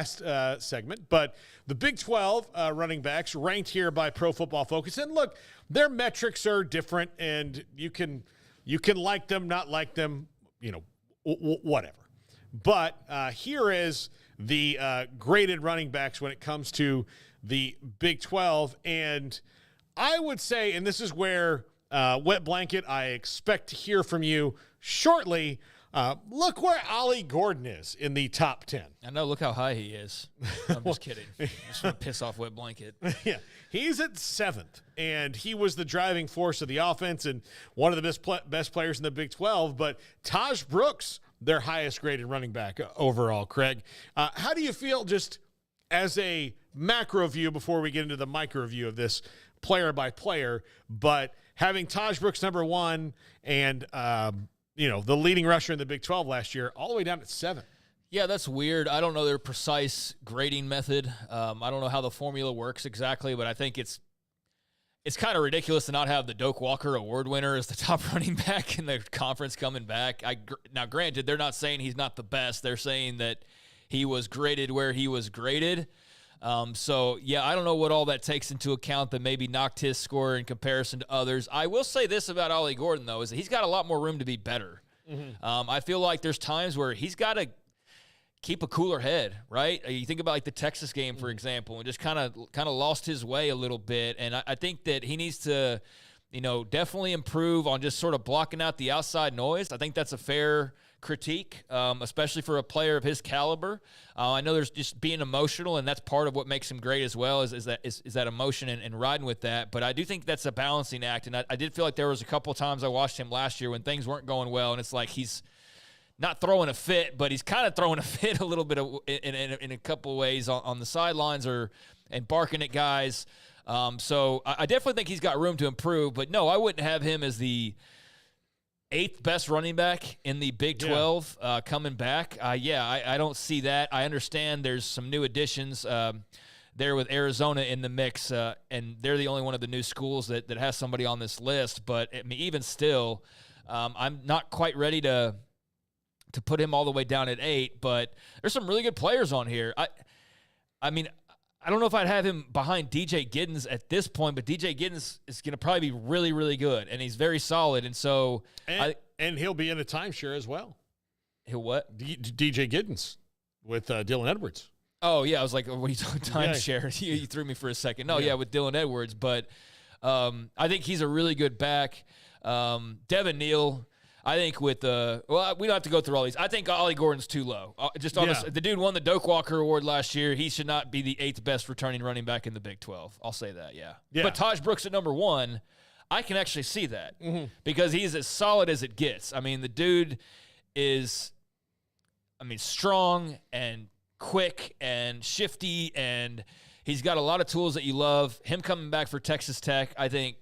last segment, but the Big 12 running backs ranked here by Pro Football Focus. And look, their metrics are different, and you can like them, not like them, whatever. But here is the graded running backs when it comes to the Big 12. And I would say, and this is where Wet Blanket, I expect to hear from you shortly. Look where Ollie Gordon is in the top 10. I know. Look how high he is. I'm just kidding. I just want to piss off Wet Blanket. Yeah, he's at 7th, and he was the driving force of the offense and one of the best players in the Big 12. But Taj Brooks, their highest graded running back overall, Craig. How do you feel just as a macro view before we get into the micro view of this player by player, but having Taj Brooks number 1 and the leading rusher in the Big 12 last year, all the way down at 7. Yeah, that's weird. I don't know their precise grading method. I don't know how the formula works exactly, but I think it's kind of ridiculous to not have the Doak Walker Award winner as the top running back in the conference coming back. Now, granted, they're not saying he's not the best. They're saying that he was graded where he was graded. So, yeah, I don't know what all that takes into account that maybe knocked his score in comparison to others. I will say this about Ollie Gordon, though, is that he's got a lot more room to be better. Mm-hmm. I feel like there's times where he's got to keep a cooler head, right? You think about like the Texas game, for example, and just kind of lost his way a little bit. And I think that he needs to, definitely improve on just sort of blocking out the outside noise. I think that's a fair critique, especially for a player of his caliber. I know there's just being emotional, and that's part of what makes him great as well, is that emotion and riding with that. But I do think that's a balancing act, and I did feel like there was a couple times I watched him last year when things weren't going well, and it's like he's not throwing a fit, but he's kind of throwing a fit a little bit in a couple of ways on the sidelines and barking at guys. So I definitely think he's got room to improve, but no, I wouldn't have him as the 8th best running back in the Big 12 coming back. I don't see that. I understand there's some new additions there with Arizona in the mix, and they're the only one of the new schools that has somebody on this list. But I mean, even still, I'm not quite ready to put him all the way down at 8. But there's some really good players on here. I mean, I don't know if I'd have him behind DJ Giddens at this point, but DJ Giddens is going to probably be really, really good, and he's very solid. And so, and he'll be in a timeshare as well. He'll what? DJ Giddens with Dylan Edwards. Oh yeah, I was like, what are you talking timeshare? Yeah. You threw me for a second. No, yeah, with Dylan Edwards, but I think he's a really good back. Devin Neal. I think we don't have to go through all these. I think Ollie Gordon's too low. The dude won the Doak Walker Award last year. He should not be the 8th best returning running back in the Big 12. I'll say that, yeah. But Taj Brooks at number 1, I can actually see that because he's as solid as it gets. I mean, the dude is, strong and quick and shifty, and he's got a lot of tools that you love. Him coming back for Texas Tech, I think,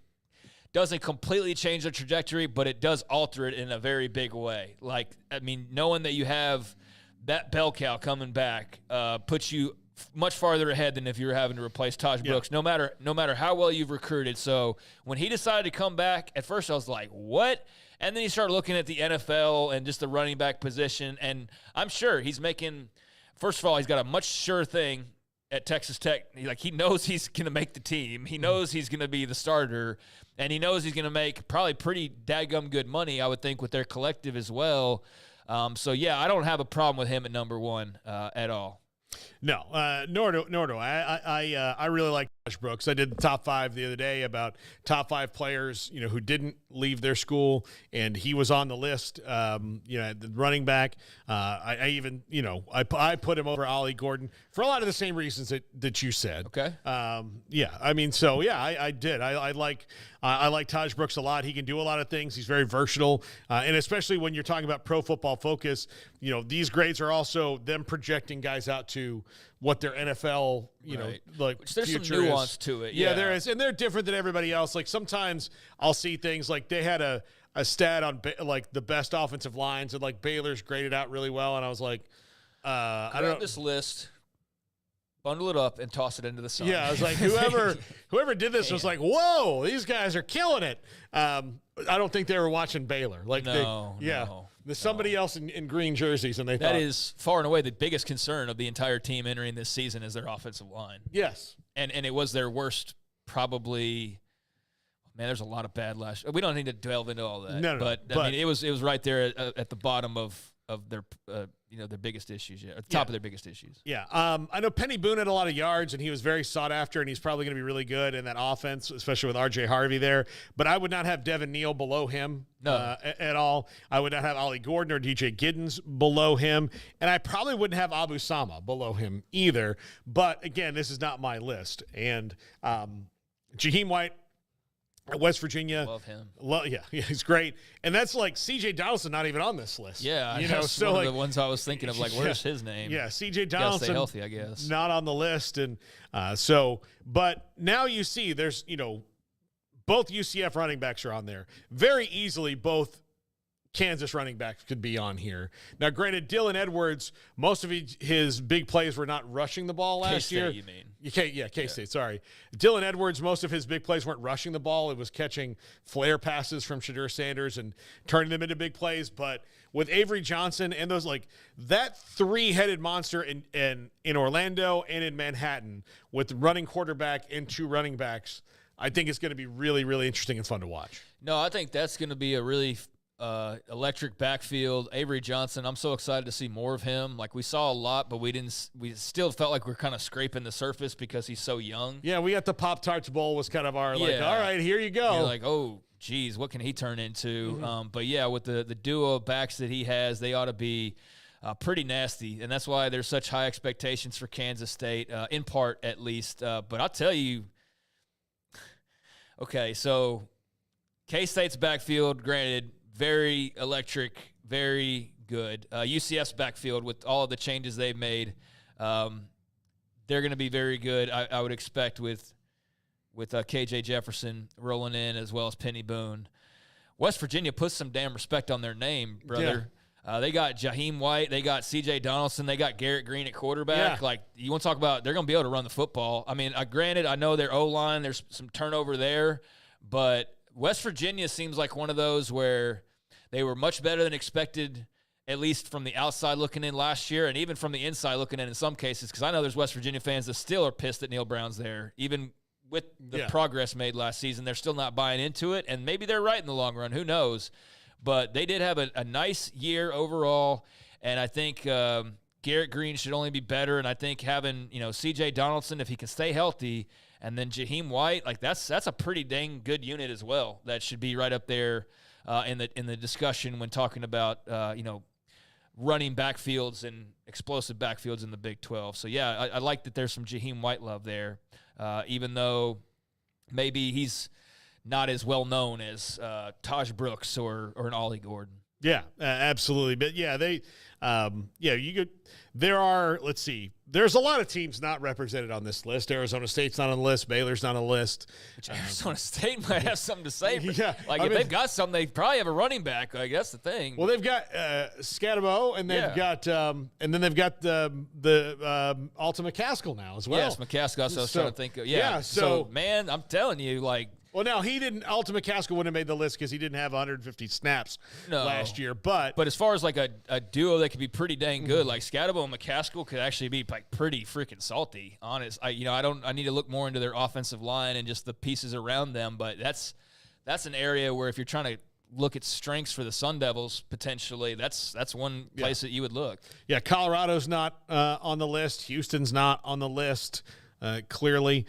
doesn't completely change the trajectory, but it does alter it in a very big way. Knowing that you have that bell cow coming back puts you much farther ahead than if you were having to replace Taj Brooks, no matter how well you've recruited. So when he decided to come back, at first I was like, what? And then you start looking at the NFL and just the running back position, and I'm sure he's making – first of all, he's got a much sure thing at Texas Tech. He knows he's going to make the team. He knows he's going to be the starter. And he knows he's going to make probably pretty dadgum good money, I would think, with their collective as well. I don't have a problem with him at number 1 at all. No, nor do I. I really like Josh Brooks. I did the top 5 the other day about top 5 players, who didn't leave their school, and he was on the list. The running back. I even, I put him over Ollie Gordon for a lot of the same reasons that you said. Okay. I did. I like Taj Brooks a lot. He can do a lot of things. He's very versatile, and especially when you're talking about Pro Football Focus, these grades are also them projecting guys out to what their NFL, Which there's future some nuance is. To it. Yeah, there is, and they're different than everybody else. Like sometimes I'll see things like they had a stat on the best offensive lines, and Baylor's graded out really well, and I was like, I don't know this list. Bundle it up and toss it into the sun. Yeah, I was like, whoever did this was like, whoa, these guys are killing it. I don't think they were watching Baylor. There's somebody else in green jerseys, and they that thought. is far and away the biggest concern of the entire team entering this season is their offensive line. Yes. And it was their worst probably. Man, there's a lot of bad last. We don't need to delve into all that. No, but I mean, it was right there at the bottom of their their biggest issues, at the top of their biggest issues. Yeah, I know Penny Boone had a lot of yards, and he was very sought after, and he's probably going to be really good in that offense, especially with R.J. Harvey there. But I would not have Devin Neal below him at all. I would not have Ollie Gordon or DJ Giddens below him, and I probably wouldn't have Abu Sama below him either. But again, this is not my list. And Jaheim White at West Virginia. Love him. Yeah, he's great. And that's like C.J. Donaldson not even on this list. Yeah, that's so one of the ones I was thinking of, like, where's his name? Yeah, C.J. Gotta Donaldson. stay healthy, I guess. Not on the list. And but now you see there's, both UCF running backs are on there. Very easily both Kansas running backs could be on here. Now, granted, Dylan Edwards, most of his big plays were not rushing the ball last year. you mean? K-State, sorry. Dylan Edwards, most of his big plays weren't rushing the ball. It was catching flare passes from Shadur Sanders and turning them into big plays. But with Avery Johnson and those, like, that three-headed monster in Orlando and in Manhattan with running quarterback and two running backs, I think it's going to be really, really interesting and fun to watch. No, I think that's going to be a really electric backfield. Avery Johnson, I'm so excited to see more of him. Like, we saw a lot, but we still felt like we're kind of scraping the surface because he's so young. Yeah, we got the Pop-Tarts Bowl was kind of our, all right, here you go. You're like, oh, geez, what can he turn into? Mm-hmm. But, yeah, with the duo of backs that he has, they ought to be pretty nasty, and that's why there's such high expectations for Kansas State, in part at least. But I'll tell you, okay, so K-State's backfield, granted, very electric, very good. UCF's backfield, with all of the changes they've made, they're going to be very good, I would expect, with KJ Jefferson rolling in as well as Penny Boone. West Virginia puts some damn respect on their name, brother. Yeah. They got Jaheim White. They got C.J. Donaldson. They got Garrett Green at quarterback. Yeah. Like, you want to talk about, they're going to be able to run the football. I mean, granted, I know their O-line, there's some turnover there, but West Virginia seems like one of those where they were much better than expected, at least from the outside looking in last year, and even from the inside looking in some cases, because I know there's West Virginia fans that still are pissed that Neil Brown's there. Even with the progress made last season, they're still not buying into it, and maybe they're right in the long run. Who knows? But they did have a nice year overall, and I think Garrett Green should only be better, and I think having C.J. Donaldson, if he can stay healthy, and then Jaheim White, like that's a pretty dang good unit as well. That should be right up there in the discussion when talking about running backfields and explosive backfields in the Big 12. So yeah, I like that there's some Jaheim White love there, even though maybe he's not as well known as Taj Brooks or an Ollie Gordon. Yeah, absolutely. But yeah, there are, let's see, there's a lot of teams not represented on this list. Arizona State's not on the list. Baylor's not on the list. Which Arizona State might have something to say. Yeah, if they've got something, they probably have a running back. Like, that's the thing. Well, they've got Scatabo, and they've got, and then they've got the Alta McCaskill now as well. Yes, McCaskill. I was trying to think of. Yeah. So, man, I'm telling you, like. Well, now he didn't. Alta McCaskill wouldn't have made the list because he didn't have 150 snaps last year. But as far as like a duo that could be pretty dang good, like Scatabo and McCaskill could actually be like pretty freaking salty. Honest, I need to look more into their offensive line and just the pieces around them. But that's an area where if you're trying to look at strengths for the Sun Devils potentially, that's one place that you would look. Yeah, Colorado's not on the list. Houston's not on the list. Clearly.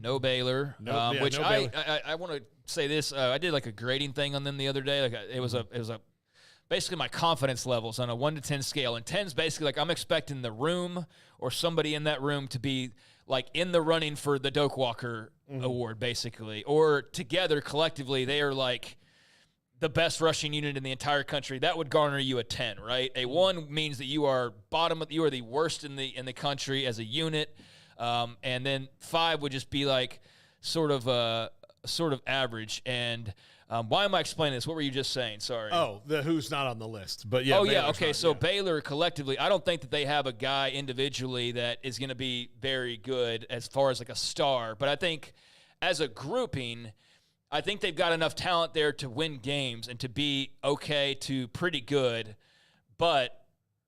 No Baylor, which no Baylor. I want to say this. I did like a grading thing on them the other day. Like it was a basically my confidence levels on a 1 to 10 scale, and 10's basically like I'm expecting the room or somebody in that room to be like in the running for the Doak Walker Award, basically, or together collectively they are like the best rushing unit in the entire country. That would garner you a 10, right? A 1 means that you are you are the worst in the country as a unit. And then 5 would just be like sort of average. And why am I explaining this? What were you just saying? Sorry. Oh, the who's not on the list. But yeah. Oh, yeah. Okay. So Baylor collectively, I don't think that they have a guy individually that is going to be very good as far as like a star. But I think as a grouping, I think they've got enough talent there to win games and to be okay to pretty good, but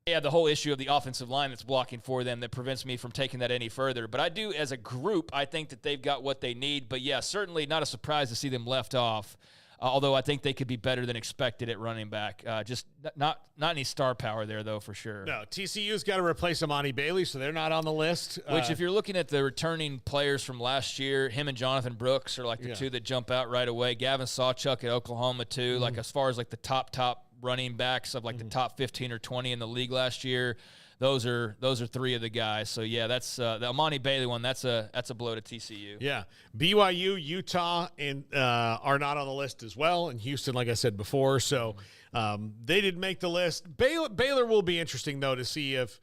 yeah, the whole issue of the offensive line that's blocking for them that prevents me from taking that any further. But I do, as a group, I think that they've got what they need. But, yeah, certainly not a surprise to see them left off, although I think they could be better than expected at running back. Just not any star power there, though, for sure. No, TCU's got to replace Amani Bailey, so they're not on the list. Which, if you're looking at the returning players from last year, him and Jonathan Brooks are like the two that jump out right away. Gavin Sawchuk at Oklahoma, too. Like, as far as, like, the top running backs of like the top 15 or 20 in the league last year, those are three of the guys. So yeah, that's the Amani Bailey one. That's a blow to TCU. Yeah, BYU, Utah, and are not on the list as well. And Houston, like I said before, so they didn't make the list. Baylor will be interesting though to see if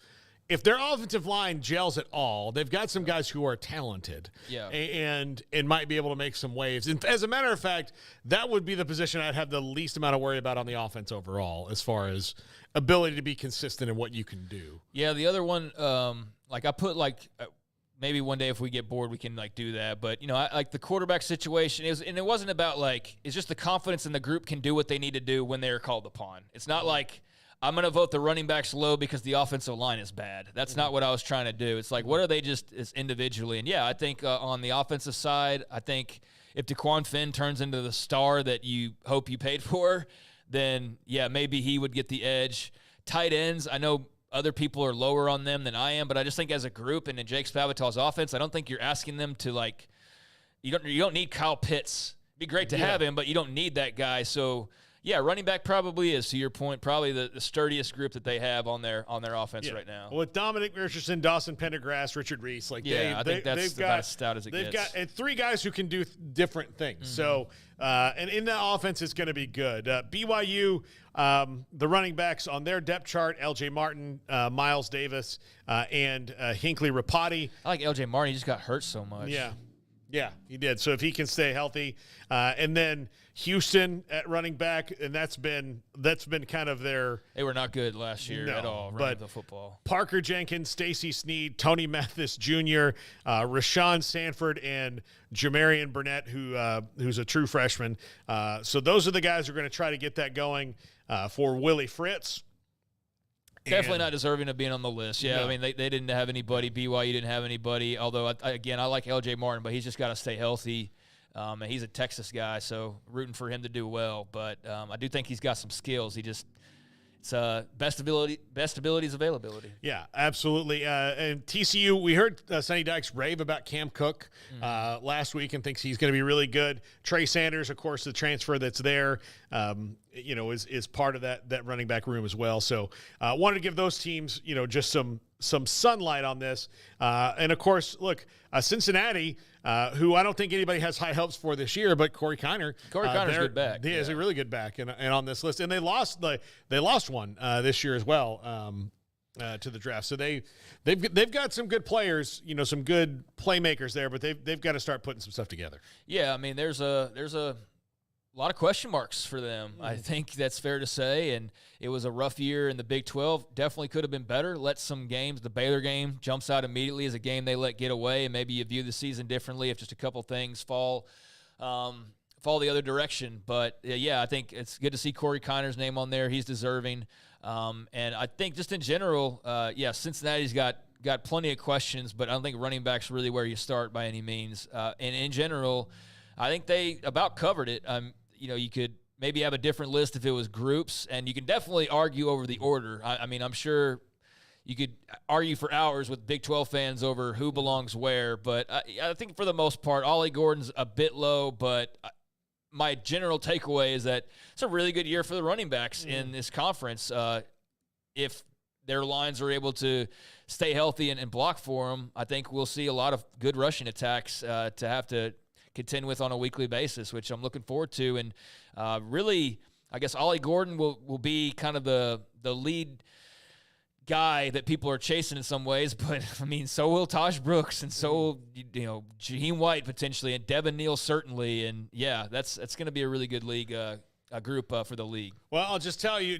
their offensive line gels at all. They've got some guys who are talented, and might be able to make some waves. And as a matter of fact, that would be the position I'd have the least amount of worry about on the offense overall, as far as ability to be consistent in what you can do. Yeah, the other one, like I put maybe one day if we get bored we can like do that. But I like the quarterback situation and it wasn't about it's just the confidence in the group can do what they need to do when they are called upon. It's not like I'm going to vote the running backs low because the offensive line is bad. That's not what I was trying to do. It's like, what are they just as individually? And, yeah, I think on the offensive side, I think if DeQuan Finn turns into the star that you hope you paid for, then, yeah, maybe he would get the edge. Tight ends, I know other people are lower on them than I am, but I just think as a group and in Jake Spavital's offense, I don't think you're asking them to, you don't need Kyle Pitts. It'd be great to have him, but you don't need that guy. So, yeah, running back probably is, to your point, probably the sturdiest group that they have on their offense right now. Well, with Dominic Richardson, Dawson Pendergrass, Richard Reese, I think that's about as stout as it gets. They've got three guys who can do different things. So, and in the offense, it's going to be good. BYU, the running backs on their depth chart: L.J. Martin, Miles Davis, and Hinckley Rapati. I like L.J. Martin. He just got hurt so much. Yeah, he did. So if he can stay healthy, and then Houston at running back, and that's been kind of their. They were not good last year at all running the football. Parker Jenkins, Stacy Sneed, Tony Mathis Jr., Rashawn Sanford, and Jamarian Burnett, who's a true freshman. So those are the guys who are going to try to get that going for Willie Fritz. Definitely not deserving of being on the list. Yeah, No. I mean, they didn't have anybody. BYU didn't have anybody. Although, I like L.J. Martin, but he's just got to stay healthy. And he's a Texas guy, so rooting for him to do well. But I do think he's got some skills. It's best ability is availability. Yeah, absolutely. And TCU, we heard Sonny Dykes rave about Cam Cook last week and thinks he's going to be really good. Trey Sanders, of course, the transfer that's there, is part of that running back room as well. So wanted to give those teams, just some sunlight on this. And, of course, look, Cincinnati, who I don't think anybody has high hopes for this year, but Corey Kiner. Corey Kiner's a good back. He is a really good back and on this list. And they lost one this year as well to the draft. So they've got some good players, some good playmakers there, but they've got to start putting some stuff together. Yeah, I mean, there's a lot of question marks for them. I think that's fair to say, and it was a rough year in the Big 12. Definitely could have been better. Let some games. The Baylor game jumps out immediately as a game they let get away, and maybe you view the season differently if just a couple things fall the other direction. But, yeah, I think it's good to see Corey Kiner's name on there. He's deserving. And I think just in general, Cincinnati's got plenty of questions, but I don't think running back's really where you start by any means. And in general, I think they about covered it. You could maybe have a different list if it was groups, and you can definitely argue over the order. I mean, I'm sure you could argue for hours with Big 12 fans over who belongs where, but I think for the most part, Ollie Gordon's a bit low, but my general takeaway is that it's a really good year for the running backs in this conference. If their lines are able to stay healthy and block for them, I think we'll see a lot of good rushing attacks to have to contend with on a weekly basis, which I'm looking forward to. And really, I guess Ollie Gordon will be kind of the lead guy that people are chasing in some ways, but I mean, so will Taj Brooks, and so will, Jaheim White potentially, and Devin Neal certainly. And yeah, that's going to be a really good league, a group for the league. Well, I'll just tell you,